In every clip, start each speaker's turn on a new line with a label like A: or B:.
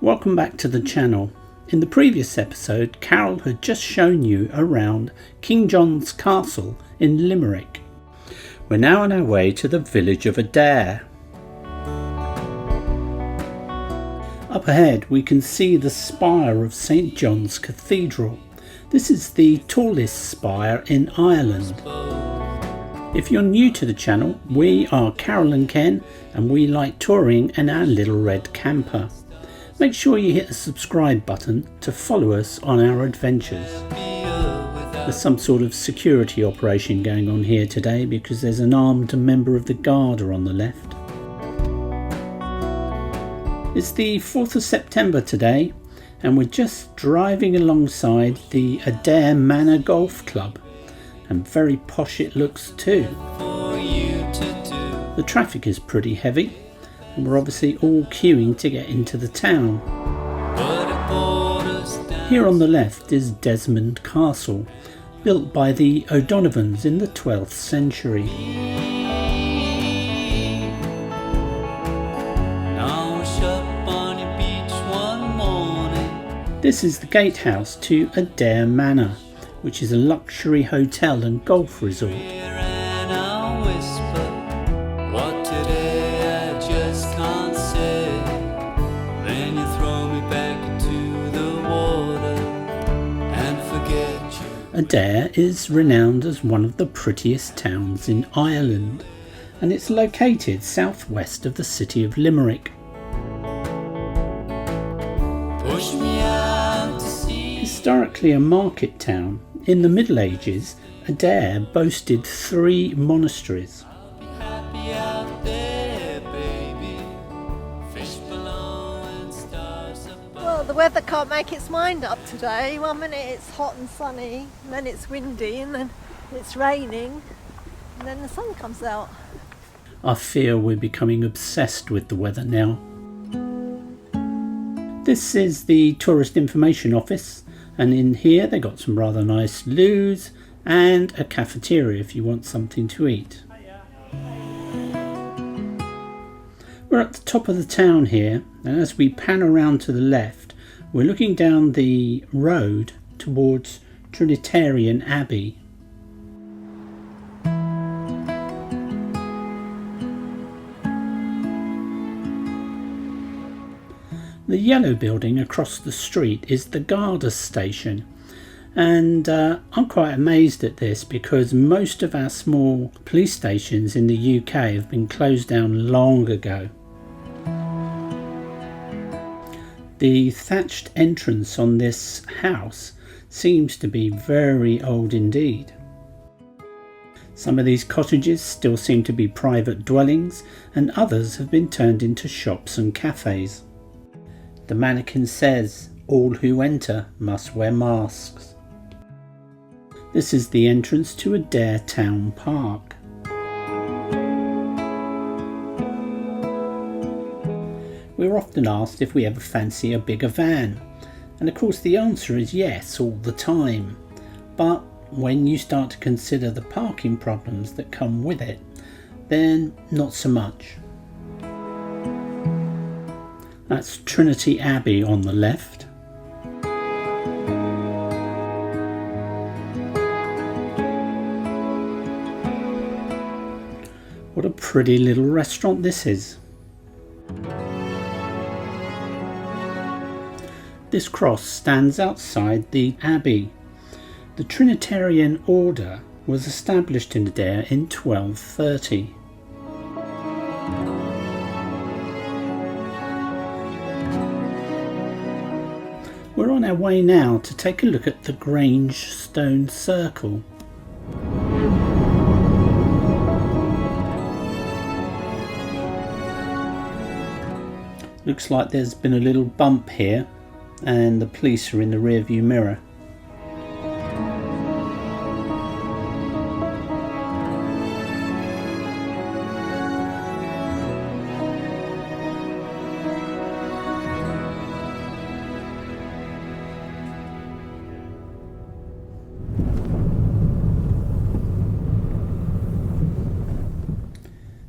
A: Welcome back to the channel. In the previous episode, Carol had just shown you around King John's Castle in Limerick. We're now on our way to the village of Adare. Up ahead we can see the spire of St John's Cathedral. This is the tallest spire in Ireland. If you're new to the channel, we are Carol and Ken and we like touring in our little red camper. Make sure you hit the subscribe button to follow us on our adventures. There's some sort of security operation going on here today because there's an armed member of the Garda on the left. It's the 4th of September today and we're just driving alongside the Adare Manor Golf Club, and very posh it looks too. The traffic is pretty heavy and we're obviously all queuing to get into the town. Here on the left is Desmond Castle, built by the O'Donovans in the 12th century. This is the gatehouse to Adare Manor, which is a luxury hotel and golf resort. Adare is renowned as one of the prettiest towns in Ireland, and it's located southwest of the city of Limerick. Historically a market town, in the Middle Ages, Adare boasted 3 monasteries.
B: Well, the weather can't make its mind up today. One minute it's hot and sunny, and then it's windy, and then it's raining, and then the sun comes out.
A: I fear we're becoming obsessed with the weather now. This is the Tourist Information Office, and in here they got some rather nice loos and a cafeteria if you want something to eat. We're at the top of the town here, and as we pan around to the left, we're looking down the road towards Trinitarian Abbey. The yellow building across the street is the Garda station, and I'm quite amazed at this because most of our small police stations in the UK have been closed down long ago. The thatched entrance on this house seems to be very old indeed. Some of these cottages still seem to be private dwellings, and others have been turned into shops and cafes. The mannequin says, "All who enter must wear masks." This is the entrance to Adare Town Park. We're often asked if we ever fancy a bigger van, and of course the answer is yes all the time, but when you start to consider the parking problems that come with it, then not so much. That's Trinity Abbey on the left. What a pretty little restaurant this is. This cross stands outside the abbey. The Trinitarian order was established in Adare in 1230. We're on our way now to take a look at the Grange Stone Circle. Looks like there's been a little bump here and the police are in the rear view mirror.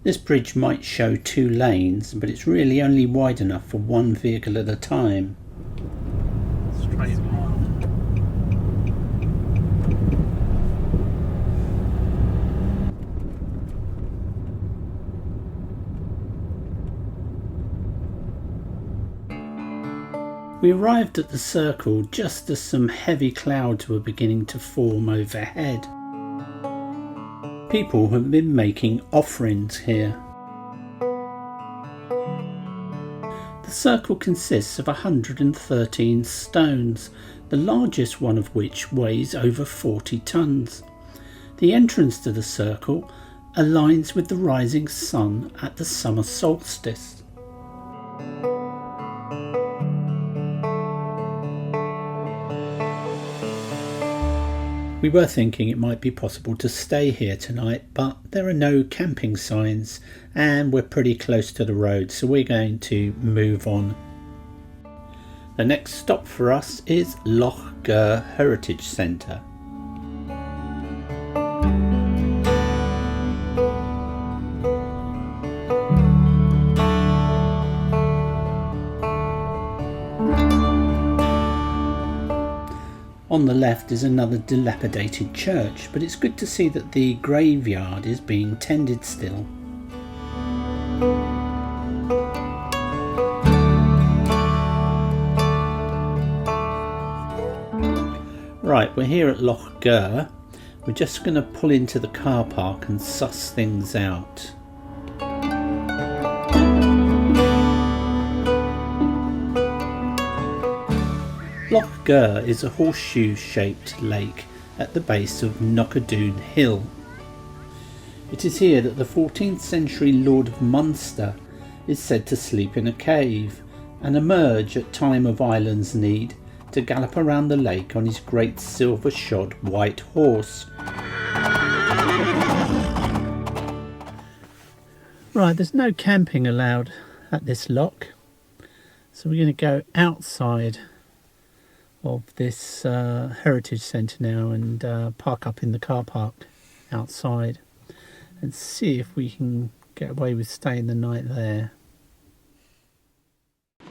A: This bridge might show 2 lanes, but it's really only wide enough for 1 vehicle at a time.
C: Straight on.
A: We arrived at the circle just as some heavy clouds were beginning to form overhead. People have been making offerings here. The circle consists of 113 stones, the largest one of which weighs over 40 tons. The entrance to the circle aligns with the rising sun at the summer solstice. We were thinking it might be possible to stay here tonight, but there are no camping signs and we're pretty close to the road, so we're going to move on. The next stop for us is Lough Gur Heritage Centre. On the left is another dilapidated church, but it's good to see that the graveyard is being tended still. Right, we're here at Lough Gur. We're just going to pull into the car park and suss things out. Lough Gur is a horseshoe-shaped lake at the base of Knockadune Hill. It is here that the 14th century Lord of Munster is said to sleep in a cave and emerge at time of island's need to gallop around the lake on his great silver-shod white horse. Right, there's no camping allowed at this loch, so we're going to go outside of this heritage centre now and park up in the car park outside and see if we can get away with staying the night there.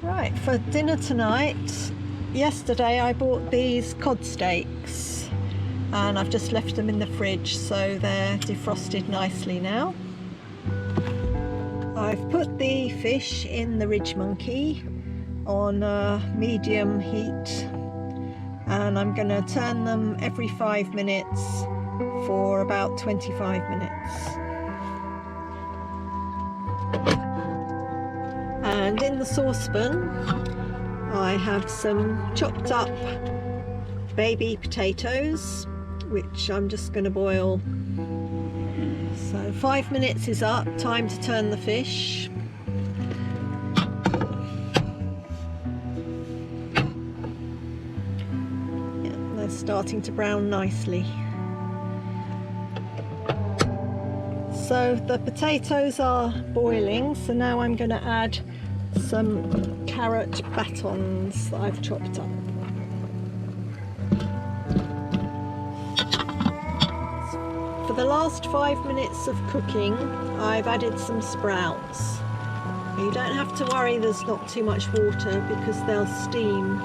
B: Right, for dinner tonight, yesterday I bought these cod steaks and I've just left them in the fridge so they're defrosted nicely now. I've put the fish in the ridge monkey on medium heat, and I'm going to turn them every 5 minutes for about 25 minutes. And in the saucepan I have some chopped up baby potatoes, which I'm just going to boil. So 5 minutes is up, time to turn the fish. They're starting to brown nicely. So the potatoes are boiling, so now I'm going to add some carrot batons that I've chopped up. For the last 5 minutes of cooking, I've added some sprouts. You don't have to worry there's not too much water because they'll steam.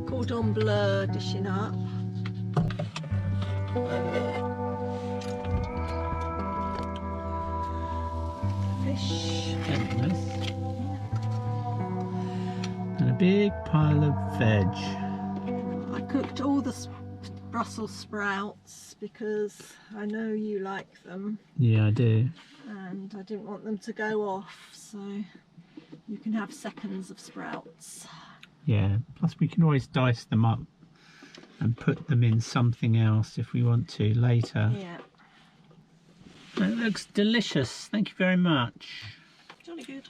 B: Cordon bleu dishing up. Fish.
A: And a big pile of veg.
B: I cooked all the Brussels sprouts because I know you like them.
A: Yeah, I do.
B: And I didn't want them to go off, so you can have seconds of sprouts.
A: Yeah, plus we can always dice them up and put them in something else if we want to later.
B: Yeah.
A: It looks delicious, thank you very much.
B: Jolly good.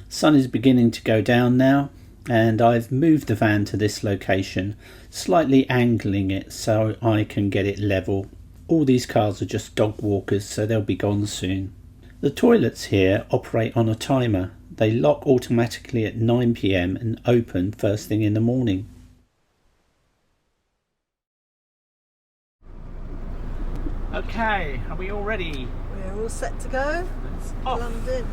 A: Sun is beginning to go down now, and I've moved the van to this location, slightly angling it so I can get it level. All these cars are just dog walkers, so they'll be gone soon. The toilets here operate on a timer. They lock automatically at 9 PM and open first thing in the morning. Okay, are we all ready?
B: We're all set to go.
A: Let's off.
B: London.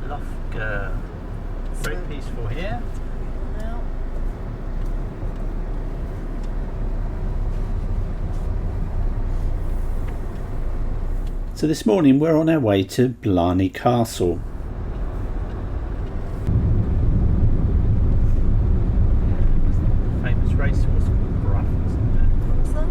A: Lough Gur. Very peaceful here.
B: Now.
A: So this morning we're on our way to Blarney Castle. Famous racehorse called Bevins, isn't it?
B: What's that?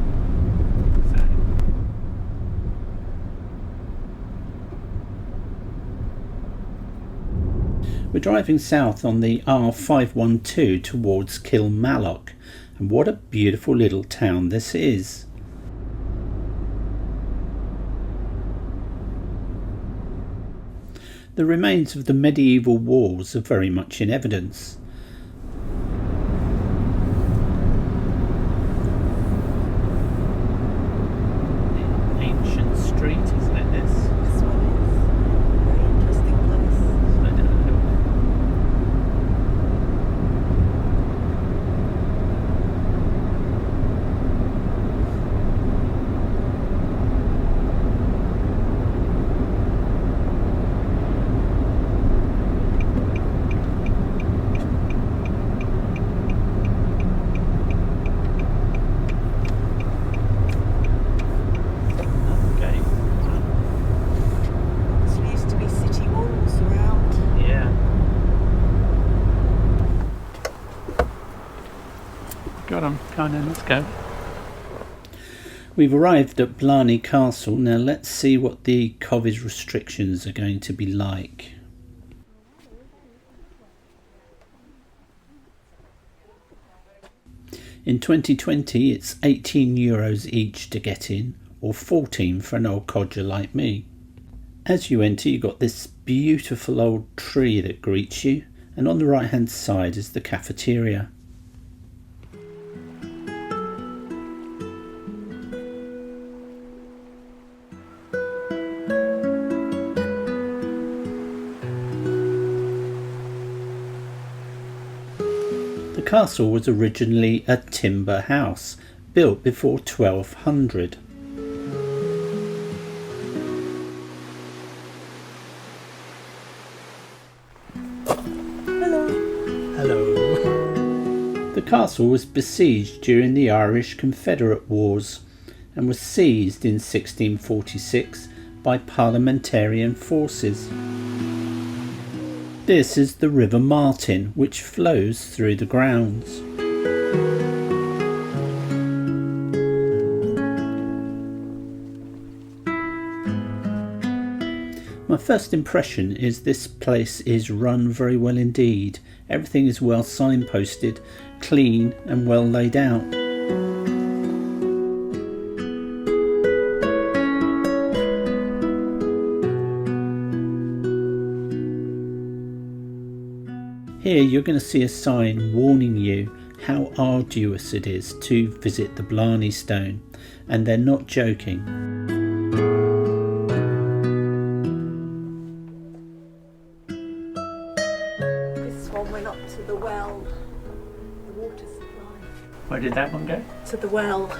A: We're driving south on the R512 towards Kilmallock, and what a beautiful little town this is. The remains of the medieval walls are very much in evidence. Ancient street, isn't it, this?
B: This one is a very interesting place.
A: Slow down a little bit.
B: There used to be city walls around.
A: Yeah. Got 'em. Come on, let's go. We've arrived at Blarney Castle. Now let's see what the COVID restrictions are going to be like. In 2020 it's €18 each to get in, or 14 for an old codger like me. As you enter, you've got this beautiful old tree that greets you, and on the right hand side is the cafeteria. The castle was originally a timber house, built before 1200. Hello. The castle was besieged during the Irish Confederate Wars and was seized in 1646 by parliamentarian forces. This is the River Martin, which flows through the grounds. My first impression is this place is run very well indeed. Everything is well signposted, clean and well laid out. Here you're going to see a sign warning you how arduous it is to visit the Blarney Stone, and they're not joking.
B: This one went up to the well, the water supply.
A: Where did that one go?
B: To the well.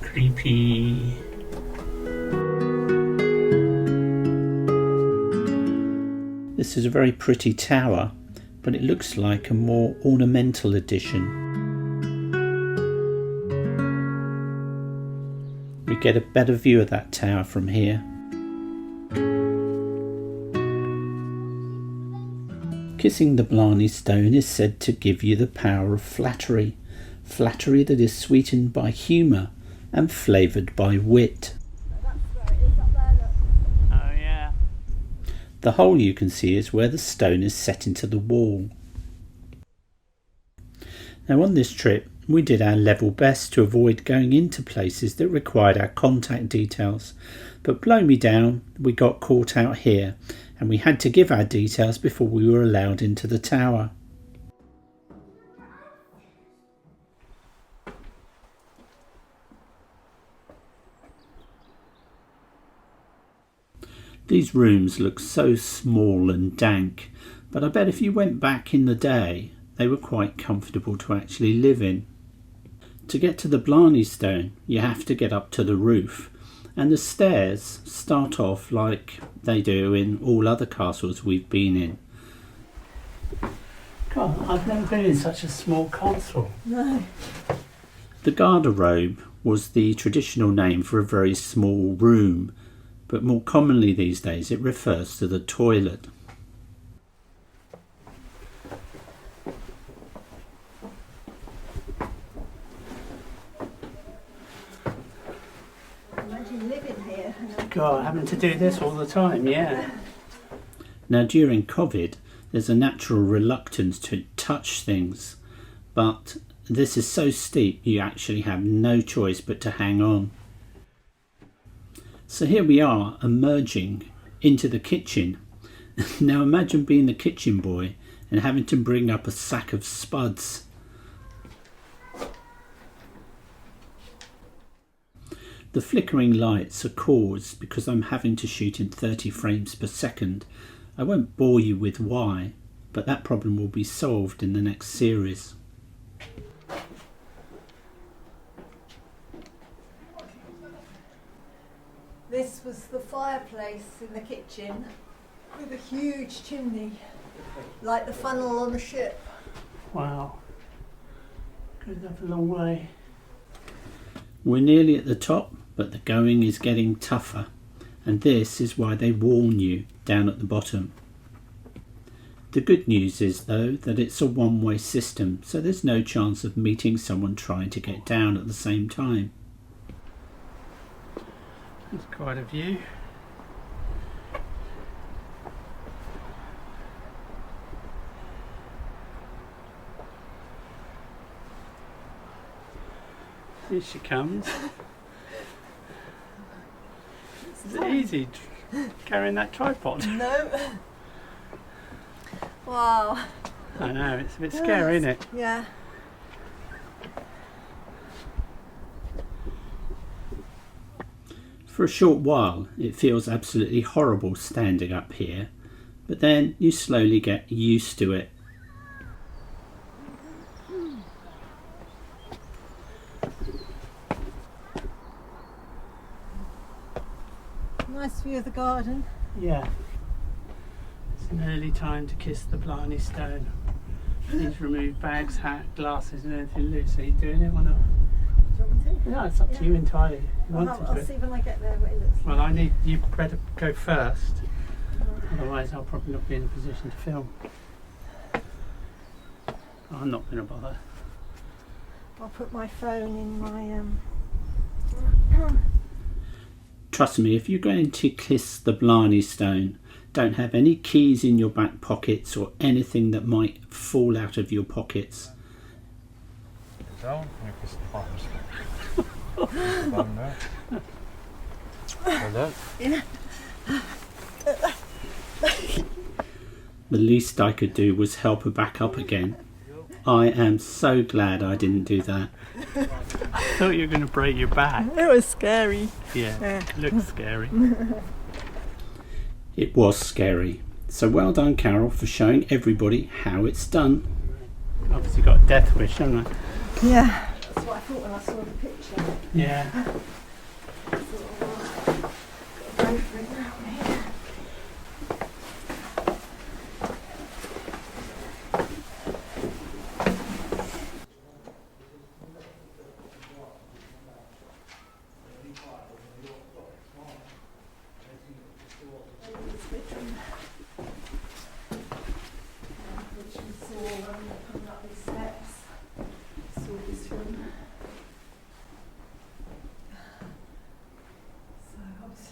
A: Creepy. This is a very pretty tower, but it looks like a more ornamental addition. We get a better view of that tower from here. Kissing the Blarney Stone is said to give you the power of flattery, flattery that is sweetened by humour and flavoured by wit. The hole you can see is where the stone is set into the wall. Now on this trip we did our level best to avoid going into places that required our contact details, but blow me down, we got caught out here and we had to give our details before we were allowed into the tower. These rooms look so small and dank, but I bet if you went back in the day, they were quite comfortable to actually live in. To get to the Blarney Stone, you have to get up to the roof, and the stairs start off like they do in all other castles we've been in. God, I've never been in such a small castle.
B: No.
A: The garderobe was the traditional name for a very small room, but more commonly these days it refers to the toilet.
B: Imagine living here.
A: God, having to do this all the time, yeah. Now during COVID, there's a natural reluctance to touch things, but this is so steep you actually have no choice but to hang on. So here we are emerging into the kitchen. Now imagine being the kitchen boy and having to bring up a sack of spuds. The flickering lights are caused because I'm having to shoot in 30 frames per second. I won't bore you with why, but that problem will be solved in the next series.
B: This was the fireplace in the kitchen with a huge chimney, like the funnel on a ship.
A: Wow, good enough a long way. We're nearly at the top, but the going is getting tougher, and this is why they warn you down at the bottom. The good news is though that it's a one-way system, so there's no chance of meeting someone trying to get down at the same time. That's quite a view. Here she comes. Is it easy carrying that tripod?
B: No. Wow.
A: I know, it's a bit scary, isn't it?
B: Yeah.
A: For a short while it feels absolutely horrible standing up here, but then you slowly get used to it.
B: Nice view of the garden.
A: Yeah. It's an early time to kiss the Blarney Stone. Please remove bags, hat, glasses and anything loose. Are you doing it or not?
B: Do you want me to?
A: No, it's up to you entirely. You want to
B: I'll
A: do it.
B: see when I get there what it looks like.
A: Well, I need you better go first. Otherwise I'll probably not be in a position to film. I'm not going to bother.
B: I'll put my phone in my
A: Trust me, if you're going to kiss the Blarney Stone, don't have any keys in your back pockets or anything that might fall out of your pockets.
C: Down, you kiss the bottom. Down there. Hello.
A: The least I could do was help her back up again. I am so glad I didn't do that. I thought you were going to break your back.
B: It was scary.
A: Yeah, it looked scary. It was scary. So well done, Carol, for showing everybody how it's done. Obviously got a death wish, haven't I?
B: Yeah. That's what I thought when I saw the picture.
A: Yeah.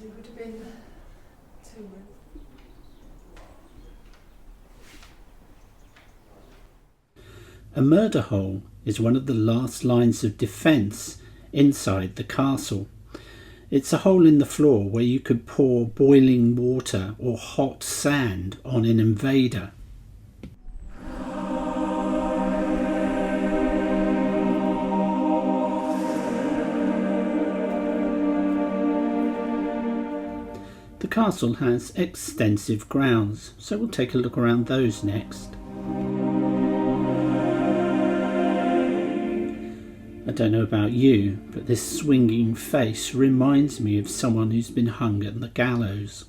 B: Would have been 2 months.
A: A murder hole is one of the last lines of defence inside the castle. It's a hole in the floor where you could pour boiling water or hot sand on an invader. The castle has extensive grounds, so we'll take a look around those next. I don't know about you, but this swinging face reminds me of someone who's been hung at the gallows.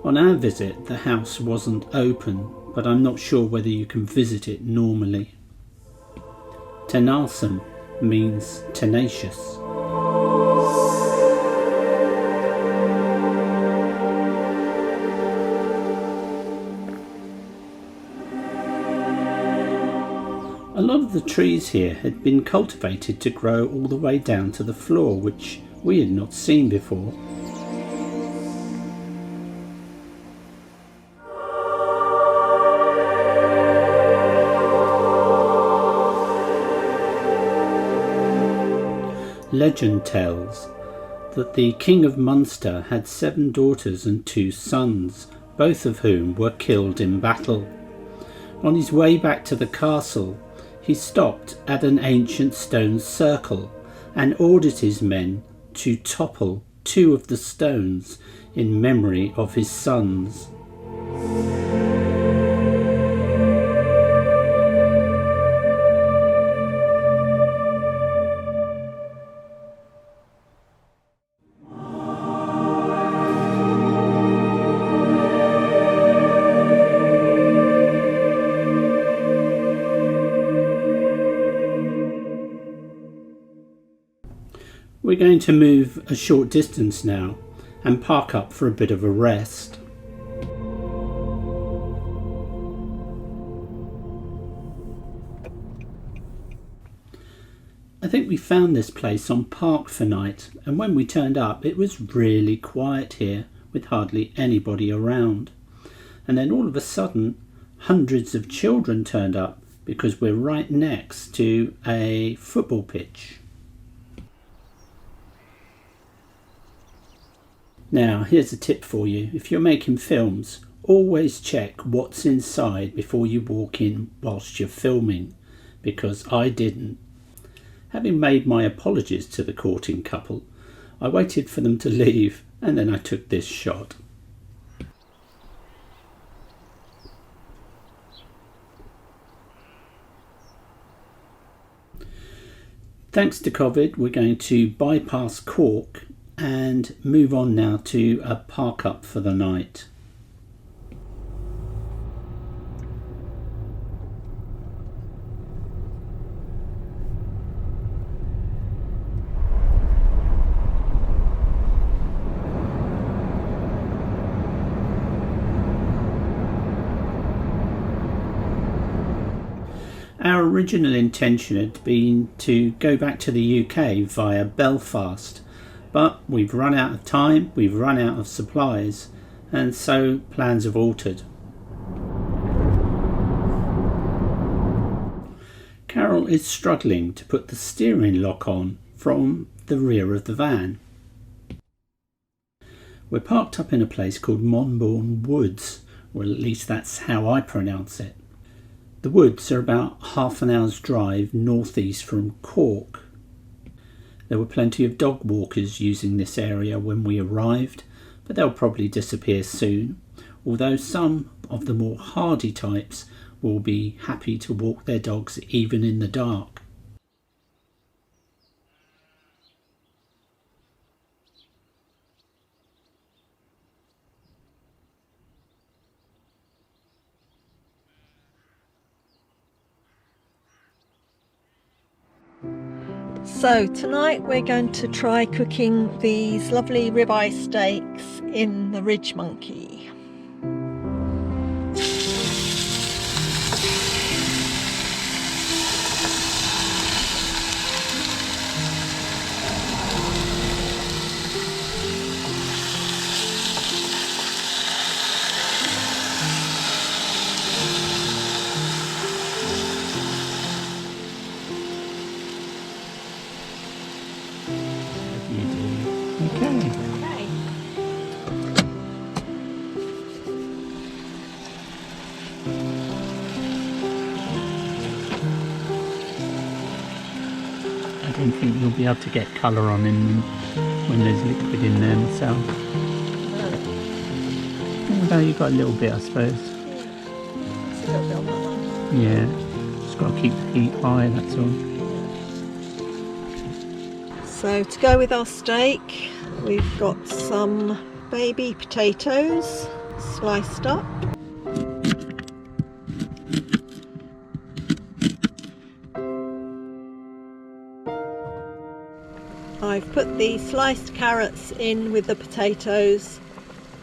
A: On our visit, the house wasn't open, but I'm not sure whether you can visit it normally. Tenasum means tenacious. A lot of the trees here had been cultivated to grow all the way down to the floor, which we had not seen before. Legend tells that the King of Munster had 7 daughters and 2 sons, both of whom were killed in battle. On his way back to the castle, he stopped at an ancient stone circle and ordered his men to topple 2 of the stones in memory of his sons. We're going to move a short distance now and park up for a bit of a rest. I think we found this place on Park for night, and when we turned up it was really quiet here with hardly anybody around. And then all of a sudden hundreds of children turned up because we're right next to a football pitch. Now, here's a tip for you. If you're making films, always check what's inside before you walk in whilst you're filming, because I didn't. Having made my apologies to the courting couple, I waited for them to leave and then I took this shot. Thanks to COVID, we're going to bypass Cork and move on now to a park up for the night. Our original intention had been to go back to the UK via Belfast, but we've run out of time, we've run out of supplies, and so plans have altered. Carol is struggling to put the steering lock on from the rear of the van. We're parked up in a place called Moanbaun Woods, or at least that's how I pronounce it. The woods are about half an hour's drive northeast from Cork. There were plenty of dog walkers using this area when we arrived, but they'll probably disappear soon, although some of the more hardy types will be happy to walk their dogs even in the dark.
B: So tonight we're going to try cooking these lovely ribeye steaks in the Ridge Monkey.
A: I don't think you'll be able to get colour on in them when there's liquid in there myself. What Oh, you got a little bit, I suppose.
B: It's a little bit on that one.
A: Yeah, just got to keep the heat high, that's all.
B: So to go with our steak, we've got some baby potatoes sliced up. I've put the sliced carrots in with the potatoes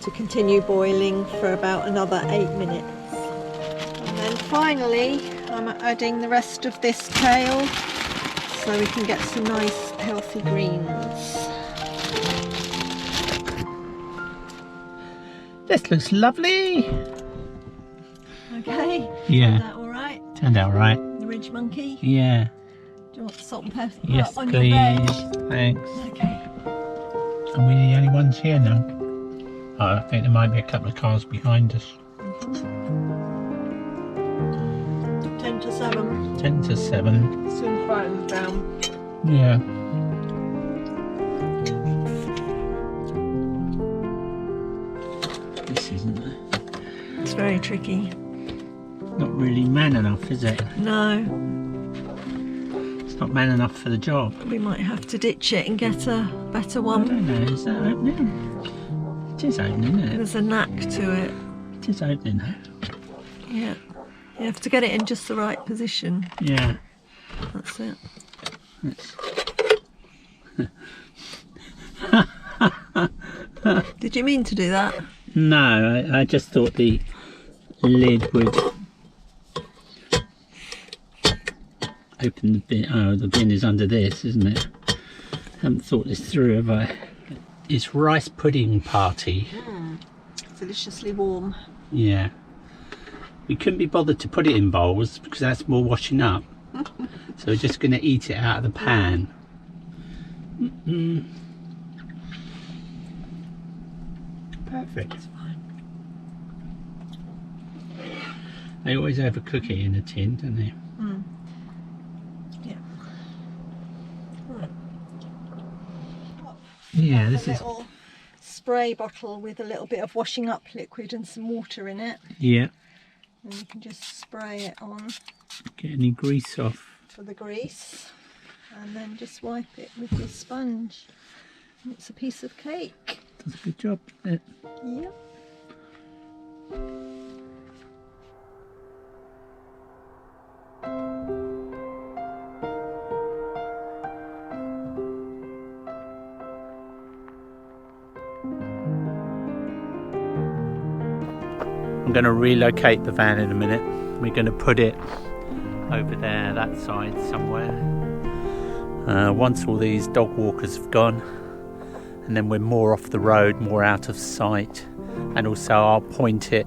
B: to continue boiling for about another 8 minutes. And then finally I'm adding the rest of this kale so we can get some nice healthy greens.
A: This looks lovely.
B: Okay,
A: Yeah.
B: turned out alright?
A: Turned out right.
B: The ridge monkey?
A: Yeah.
B: Do you want salt and pepper
A: Yes,
B: on
A: please.
B: your veg?
A: Thanks.
B: Okay.
A: Are we the only ones here now? Oh, I think there might be a couple of cars behind us.
B: 10 to 7.
A: 10 to 7.
B: Soon quieten down.
A: Yeah. This isn't
B: It's very tricky.
A: not really man enough, is it?
B: No,
A: It's not man enough for the job.
B: we might have to ditch it and get a better
A: I
B: one.
A: don't know, is that opening? It is opening, isn't it?
B: There's a knack to it.
A: It is opening, though.
B: Yeah. You have to get it in just the right position.
A: Yeah.
B: That's it. Did you mean to do that?
A: No, I just thought the lid would open the bin. Oh, the bin is under this, isn't it? Haven't thought this through, have I? It's rice pudding party.
B: Deliciously warm.
A: Yeah. We couldn't be bothered to put it in bowls because that's more washing up. So we're just going to eat it out of the pan. Perfect. They always overcook it in a tin, don't they?
B: Yeah.
A: Yeah, this
B: A
A: is...
B: little spray bottle with a little bit of washing up liquid and some water in it.
A: Yeah.
B: And you can just spray it on
A: Get any grease off.
B: for the grease and then just wipe it with your sponge. And it's a piece of cake.
A: Does a good job, doesn't it?
B: Yep.
A: I'm going to relocate the van in a minute. We're going to put it over there, that side somewhere. Once all these dog walkers have gone, and then we're more off the road, more out of sight. And also I'll point it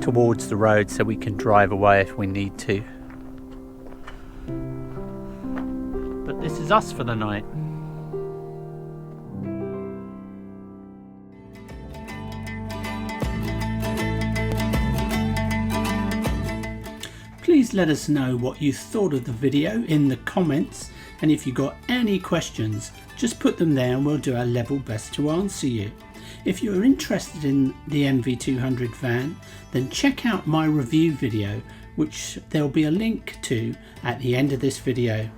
A: towards the road so we can drive away if we need to. But this is us for the night. Please let us know what you thought of the video in the comments, and if you got any questions, just put them there and we'll do our level best to answer you. If you're interested in the MV200 van, then check out my review video, which there'll be a link to at the end of this video.